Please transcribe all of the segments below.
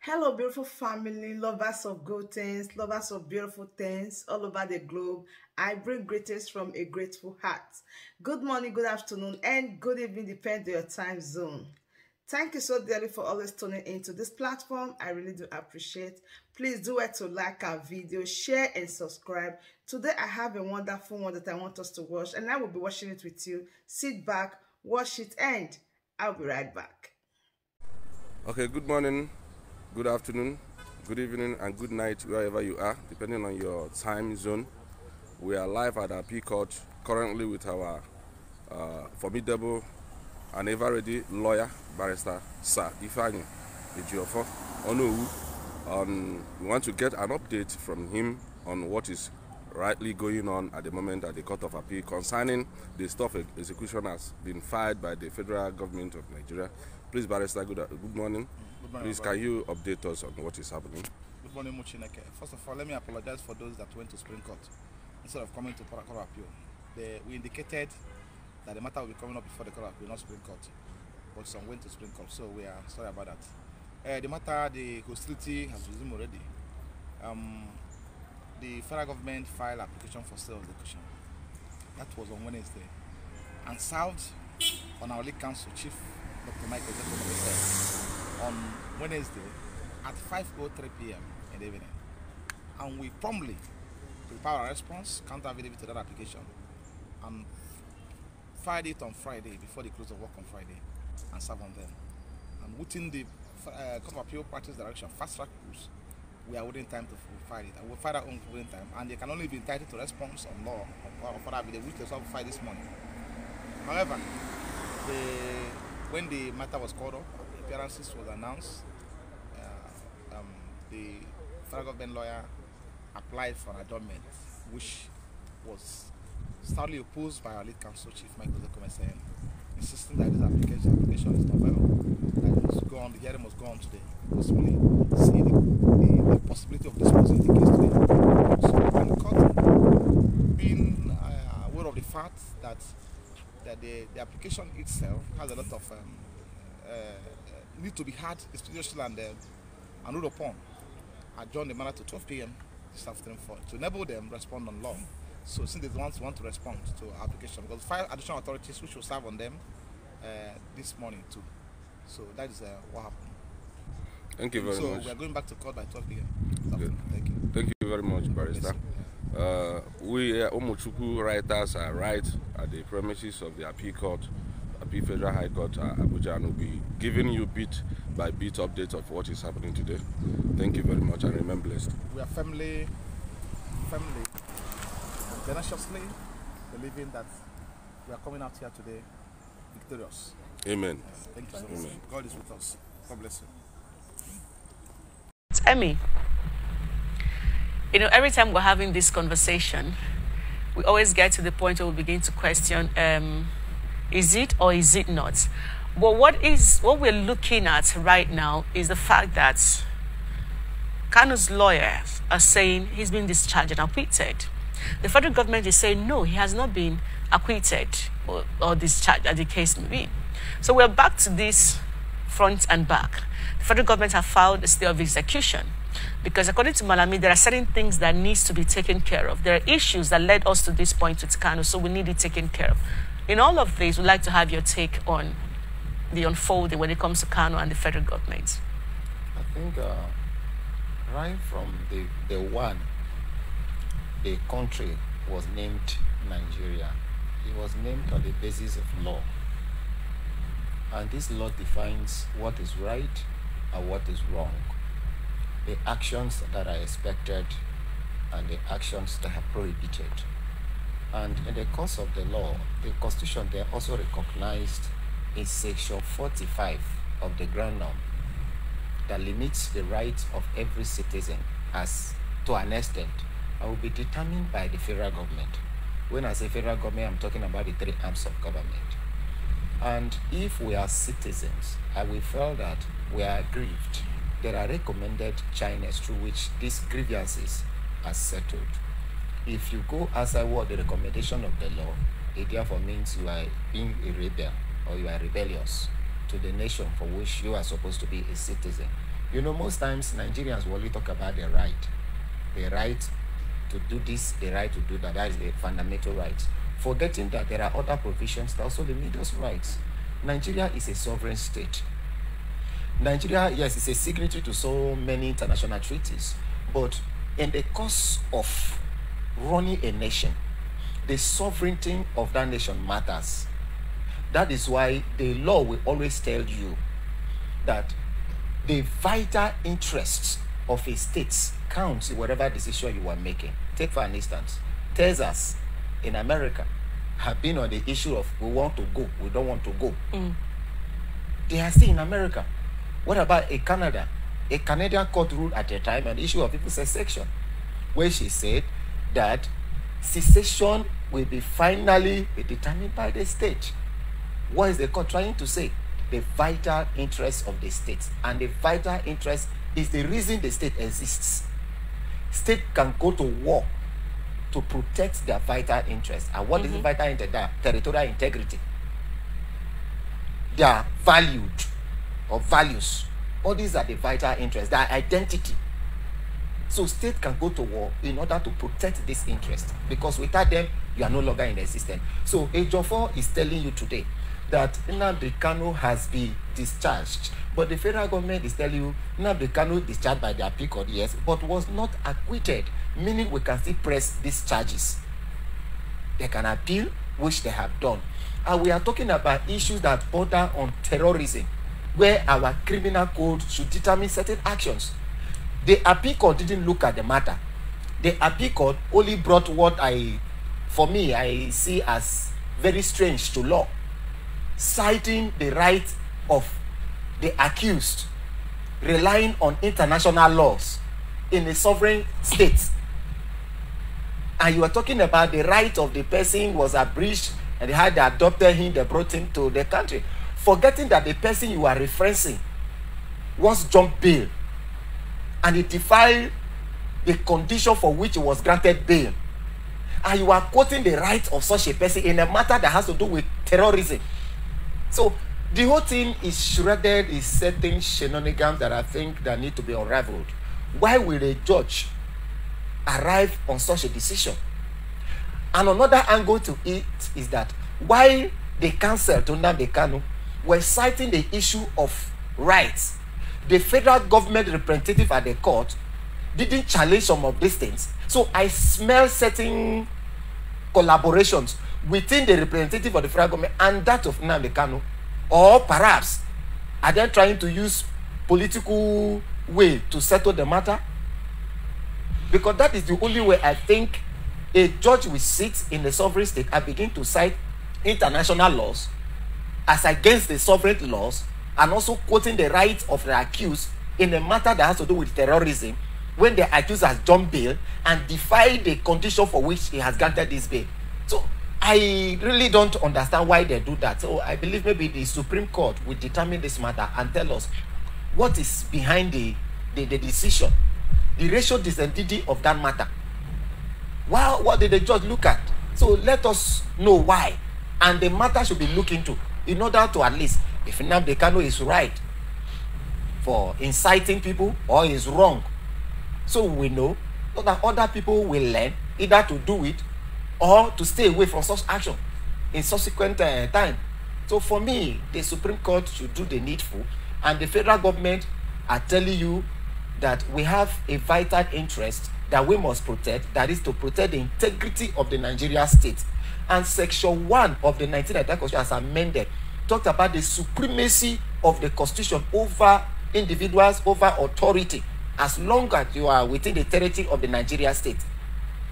Hello, beautiful family, lovers of good things, lovers of beautiful things all over the globe. I bring greetings from a grateful heart. Good morning, good afternoon, and good evening, depending on your time zone. Thank you so dearly for always tuning into this platform. I really do appreciate. Please do it to like our video, share, and subscribe. Today, I have a wonderful one that I want us to watch, and I will be watching it with you. Sit back, watch it, and I'll be right back. Okay, good morning, good afternoon, good evening, and good night wherever you are, depending on your time zone. We are live at our Court currently with our formidable and ever-ready lawyer, barrister Sir Ifeanyi Ejiofor Onowu. We want to get an update from him on what is rightly going on at the moment at the Court of Appeal concerning the stop execution has been filed by the federal government of Nigeria. Please, barrister, good morning. Good morning. Please, can you update us on what is happening? Good morning, Muchineke. First of all, let me apologize for those that went to Supreme Court instead of coming to Court of Appeal. We indicated that the matter will be coming up before the Court of Appeal, not Supreme Court. But some went to Supreme Court, so we are sorry about that. The matter, the hostility has resumed already. The federal government filed application for stay of execution. That was on Wednesday, and served on our lead counsel, Chief Dr. Michael Ozekhome, on Wednesday at 5:03 p.m. in the evening. And we promptly prepared a response, counter affidavit to that application, and filed it on Friday before the close of work on Friday, and served on them. And within the Court of Appeal practice direction, fast track rules, we are within time to file it, and we'll file that within time, and they can only be entitled to response on law or for that video, which they also filed this morning. However, when the matter was called up, appearances was announced, the federal government lawyer applied for an adjournment, which was stoutly opposed by our lead counsel, Chief Michael Ozekhome, saying, insisting that this application is not valid, that it must go on, the hearing must go on today, possibly see the possibility of disposing the case today. So, and the court, being aware of the fact that the application itself has a lot of need to be had expeditiously and ruled upon, adjourn the matter to 12 p.m. this afternoon to enable them respond on law. So since they want to respond to our application, because 5 additional authorities which will serve on them this morning too. So that is what happened. Thank you very much. So we are going back to court by 12 p.m. Thank you. Thank you very much, barrister. We Omochukwu writers are right at the premises of the Appeal Court, Appeal Federal High Court, Abuja, and will be giving you bit by bit updates of what is happening today. Thank you very much, and remain blessed. We are family, tenaciously believing that we are coming out here today victorious. Amen. Thank you so much. Amen. God is with us. God bless you. Emmy, you know, every time we're having this conversation, we always get to the point where we begin to question, is it or is it not? But what we're looking at right now is the fact that Kanu's lawyers are saying he's been discharged and acquitted. The federal government is saying no, he has not been acquitted or discharged, as the case may be. So we're back to this front and back. The federal government have filed a stay of execution because, according to Malami, there are certain things that needs to be taken care of. There are issues that led us to this point with Kanu, so we need it taken care of. In all of this, we'd like to have your take on the unfolding when it comes to Kanu and the federal government. I think right from the one, the country was named Nigeria. It was named on the basis of law. And this law defines what is right and what is wrong. The actions that are expected and the actions that are prohibited. And in the course of the law, the Constitution there also recognized in Section 45 of the Grand Norm that limits the rights of every citizen as to an extent and will be determined by the federal government. When I say federal government, I'm talking about the 3 arms of government. And if we are citizens and we feel that we are aggrieved, there are recommended channels through which these grievances are settled. If you go outside what the recommendation of the law, it therefore means you are being a rebel or you are rebellious to the nation for which you are supposed to be a citizen. You know, most times Nigerians will only talk about the right to do this, the right to do that. That is the fundamental rights, forgetting that there are other provisions that also limit those rights. Nigeria is a sovereign state. Nigeria, yes, is a signatory to so many international treaties, but in the course of running a nation, the sovereignty of that nation matters. That is why the law will always tell you that the vital interests of a state counts in whatever decision you are making. Take for an instance, Texas in America have been on the issue of we want to go, we don't want to go. They are still in America. What about a Canada? A Canadian court ruled at the time on the issue of people's secession, where she said that secession will be finally determined by the state. What is the court trying to say? The vital interest of the state. And the vital interest is the reason the state exists. State can go to war to protect their vital interest. And what is the vital interest? Their territorial integrity. They are valued or values. All these are the vital interests, their identity. So state can go to war in order to protect this interest, because without them, you are no longer in existence. So Ejiofor is telling you today that Nnamdi Kanu has been discharged, but the federal government is telling you Nnamdi Kanu discharged by the appeal court, yes, but was not acquitted, meaning we can still press these charges. They can appeal, which they have done. And we are talking about issues that border on terrorism, where our criminal code should determine certain actions. The appeal court didn't look at the matter. The appeal court only brought what I see as very strange to law, citing the right of the accused, relying on international laws in a sovereign state. And you are talking about the right of the person was abridged, and they had adopted him, they brought him to the country, forgetting that the person you are referencing once jumped bail, and it defied the condition for which he was granted bail. And you are quoting the right of such a person in a matter that has to do with terrorism. So the whole thing is shredded, is certain shenanigans that I think that need to be unraveled. Why will a judge arrive on such a decision? And another angle to it is that while the counsel to Nnamdi Kanu were citing the issue of rights, the federal government representative at the court didn't challenge some of these things. So I smell certain collaborations within the representative of the federal government and that of Nnamdi Kanu. Or perhaps are they trying to use political way to settle the matter? Because that is the only way I think a judge will sit in the sovereign state and begin to cite international laws as against the sovereign laws, and also quoting the rights of the accused in a matter that has to do with terrorism, when the accused has jumped bail and defied the condition for which he has granted this bail. So I really don't understand why they do that. So I believe maybe the Supreme Court will determine this matter and tell us what is behind the decision, the ratio disentity of that matter. Well, what did the judge look at? So let us know why, and the matter should be looked into in order to at least, if Nnamdi Kanu is right for inciting people or is wrong, so we know so that other people will learn either to do it or to stay away from such action in subsequent time. So for me, the Supreme Court should do the needful, and the federal government are telling you that we have a vital interest that we must protect, that is to protect the integrity of the Nigeria state. And Section 1 of the 1999 Constitution, as amended, talked about the supremacy of the Constitution over individuals, over authority, as long as you are within the territory of the Nigeria state.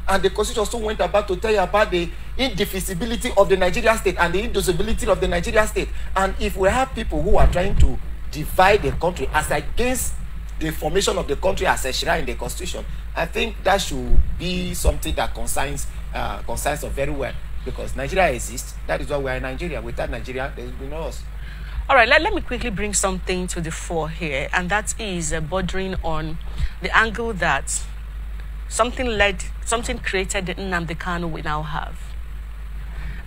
And the Constitution also went about to tell you about the indivisibility of the Nigeria state and the indivisibility of the Nigeria state. And if we have people who are trying to divide the country as against the formation of the country as a share in the Constitution, I think that should be something that concerns us very well, because Nigeria exists. That is why we are in Nigeria. Without Nigeria, there will be no us. All right, let me quickly bring something to the fore here, and that is bordering on the angle that something created the Nnamdi Kanu we now have,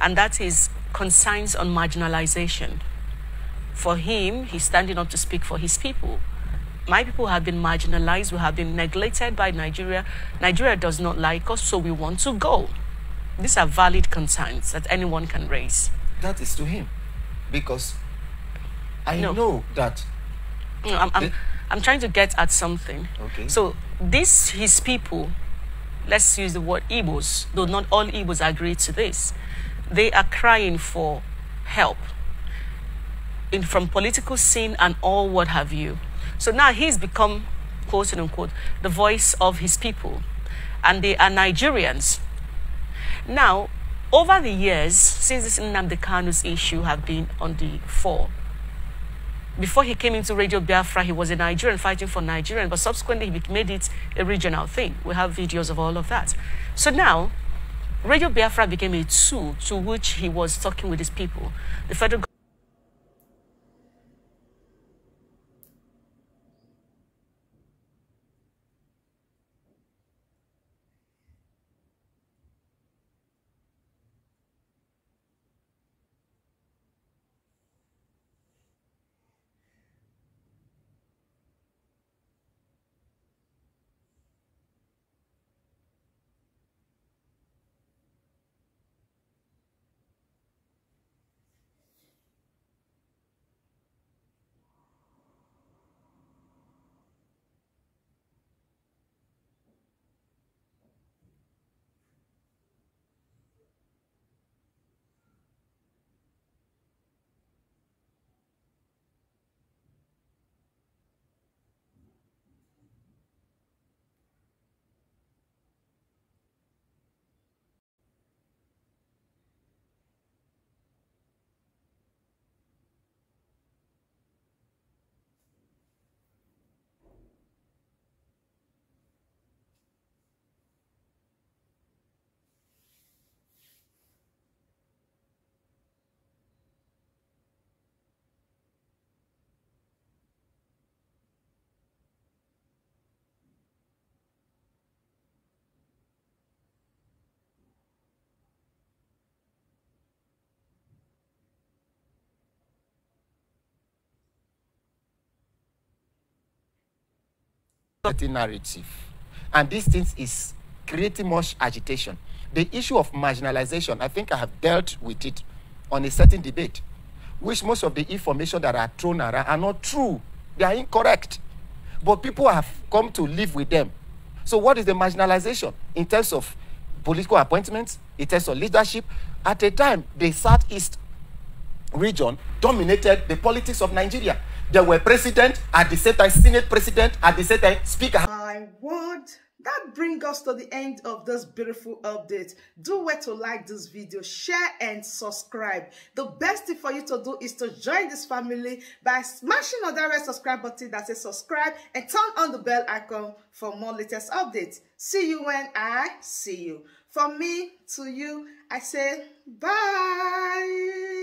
and that is concerns on marginalization. For him, he's standing up to speak for his people. My people have been marginalized. We have been neglected by Nigeria. Nigeria does not like us, so we want to go. These are valid concerns that anyone can raise. That is to him, because I know that. No, I'm trying to get at something. Okay. So his people, let's use the word Igbos, though not all Igbos agree to this. They are crying for help from political scene and all what have you. So now he's become, quote unquote, the voice of his people. And they are Nigerians. Now, over the years, since this Nnamdi Kanu's issue have been on the fore, before he came into Radio Biafra, he was a Nigerian fighting for Nigerian, but subsequently he made it a regional thing. We have videos of all of that. So now, Radio Biafra became a tool to which he was talking with his people. The federal narrative, and this thing is creating much agitation. The issue of marginalization, I think I have dealt with it on a certain debate, which most of the information that are thrown around are not true. They are incorrect, but people have come to live with them. So what is the marginalization in terms of political appointments, in terms of leadership? At a time, the Southeast region dominated the politics of Nigeria. There were president at the same time, Senate president at the same time, speaker. My word, that brings us to the end of this beautiful update. Do wait to like this video, share and subscribe. The best thing for you to do is to join this family by smashing on that red subscribe button that says subscribe and turn on the bell icon for more latest updates. See you when I see you. From me to you, I say bye.